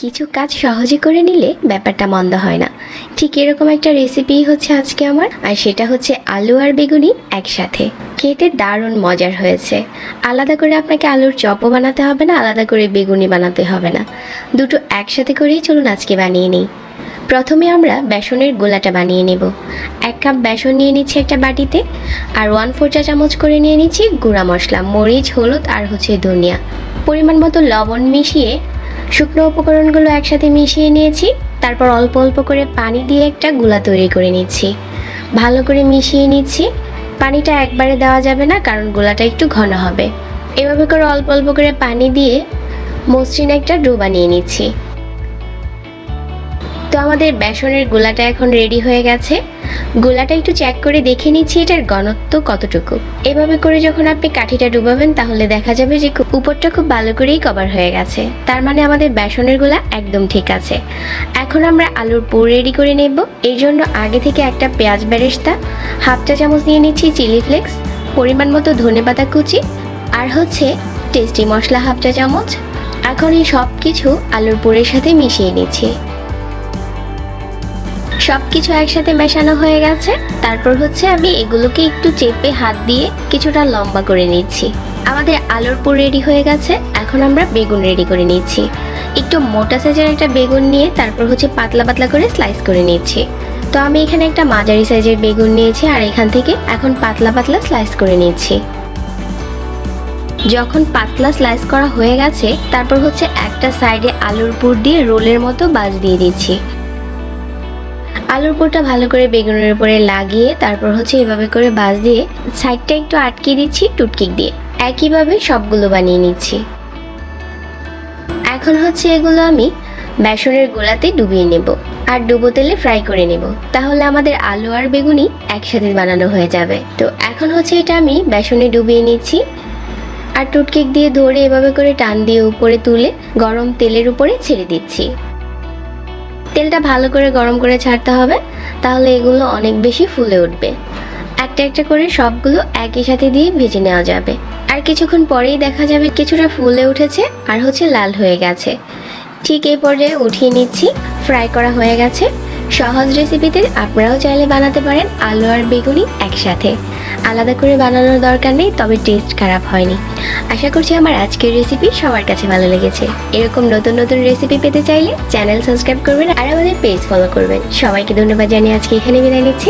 কিছু কাজ সহজে করে নিলে ব্যাপারটা মন্দ হয় না। ঠিক এরকম একটা রেসিপি হচ্ছে আজকে আমার, আর সেটা হচ্ছে আলু আর বেগুনি একসাথে। খেতে দারুণ মজার হয়েছে। আলাদা করে আপনাকে আলুর চপও বানাতে হবে না, আলাদা করে বেগুনি বানাতে হবে না, দুটো একসাথে করেই চলুন আজকে বানিয়ে নিই। প্রথমে আমরা বেসনের গোলাটা বানিয়ে নেব। 1 কাপ বেসন নিয়ে নিচ্ছি একটা বাটিতে, আর 1/4 চা চামচ করে নিয়ে নিচ্ছি গুঁড়া মশলা, মরিচ, হলুদ আর হচ্ছে ধনিয়া। পরিমাণ মতো লবণ মিশিয়ে শুকনো উপকরণগুলো একসাথে মিশিয়ে নিয়েছি। তারপর অল্প অল্প করে পানি দিয়ে একটা গোলা তৈরি করে নিচ্ছি। ভালো করে মিশিয়ে নিচ্ছি। পানিটা একবারে দেওয়া যাবে না, কারণ গোলাটা একটু ঘন হবে। এভাবে করে অল্প অল্প করে পানি দিয়ে মসৃণ একটা ডো বানিয়ে নিচ্ছি। তো আমাদের বেসনের গোলাটা এখন রেডি হয়ে গেছে। গোলাটা একটু চেক করে দেখে নিচ্ছি এটার ঘনত্ব কতটুকু। এভাবে করে যখন আপনি কাঠিটা ডুবাবেন তাহলে দেখা যাবে যে উপরটা খুব ভালো করেই কভার হয়ে গেছে, তার মানে আমাদের বেসনের গোলা একদম ঠিক আছে। এখন আমরা আলুর পুর রেডি করে নেব। এর জন্য আগে থেকে একটা পেঁয়াজ বেরেস্তা, 1/2 চা চামচ নিয়ে নিচ্ছি চিলি ফ্লেক্স, পরিমাণ মতো ধনেপাতা কুচি, আর হচ্ছে টেস্টি মশলা 1/2 চা চামচ। এখন এই সব কিছু আলুর পুরের সাথে মিশিয়ে নিচ্ছি। সব কিছু একসাথে মেশানো হয়ে গেছে। তারপর হচ্ছে আমি এগুলোকে একটু চেপে হাত দিয়ে কিছুটা লম্বা করে নিচ্ছি। আমাদের আলুর পুর রেডি হয়ে গেছে। এখন আমরা বেগুন রেডি করে নিচ্ছি। একটু মোটা সাইজের একটা বেগুন নিয়ে তারপর হচ্ছে পাতলা পাতলা করে স্লাইস করে নিচ্ছি। তো আমি এখানে একটা মাঝারি সাইজের বেগুন নিয়েছি, আর এখান থেকে এখন পাতলা পাতলা স্লাইস করে নিচ্ছি। যখন পাতলা স্লাইস করা হয়ে গেছে তারপর হচ্ছে একটা সাইডে আলুর পুর দিয়ে রোলের মতো বাজ দিয়ে দিচ্ছি। আলুর পুরটা ভালো করে বেগুনের উপরে লাগিয়ে তারপর হচ্ছে এভাবে করে বাজ দিয়ে সাইডটা একটু আটকে দিচ্ছি টুথপিক দিয়ে। একইভাবে সবগুলো বানিয়ে নিচ্ছি। এখন হচ্ছে এগুলো আমি বেসনের গোলাতে ডুবিয়ে নেব আর ডুবো তেলে ফ্রাই করে নেব। তাহলে আমাদের আলু আর বেগুনি একসাথে বানানো হয়ে যাবে। তো এখন হচ্ছে এটা আমি বেসনে ডুবিয়ে নিচ্ছি, আর টুথপিক দিয়ে ধরে এভাবে করে টান দিয়ে উপরে তুলে গরম তেলের উপরে ছেড়ে দিচ্ছি। তেলটা ভালো করে গরম করে ছাড়তে হবে, তাহলে এগুলো অনেক বেশি ফুলে উঠবে। একটা একটা করে সবগুলো একই সাথে দিয়ে ভেজে নেওয়া যাবে। আর কিছুক্ষণ পরেই দেখা যাবে কিছুটা ফুলে উঠেছে আর হচ্ছে লাল হয়ে গেছে। ঠিক এই পর্যায়ে উঠিয়ে নিচ্ছি। ফ্রাই করা হয়ে গেছে। সহজ রেসিপিতে আপনারাও চাইলে বানাতে পারেন আলু আর বেগুনি একসাথে। আলাদা করে বানানোর দরকার নেই, তবে টেস্ট খারাপ হয়নি। আশা করছি আমার আজকের রেসিপি সবার কাছে ভালো লেগেছে। এরকম নতুন নতুন রেসিপি পেতে চাইলে চ্যানেল সাবস্ক্রাইব করবেন আর আমাদের পেজ ফলো করবেন। সবাইকে ধন্যবাদ জানিয়ে আজকে এখানে বিদায় নিচ্ছি।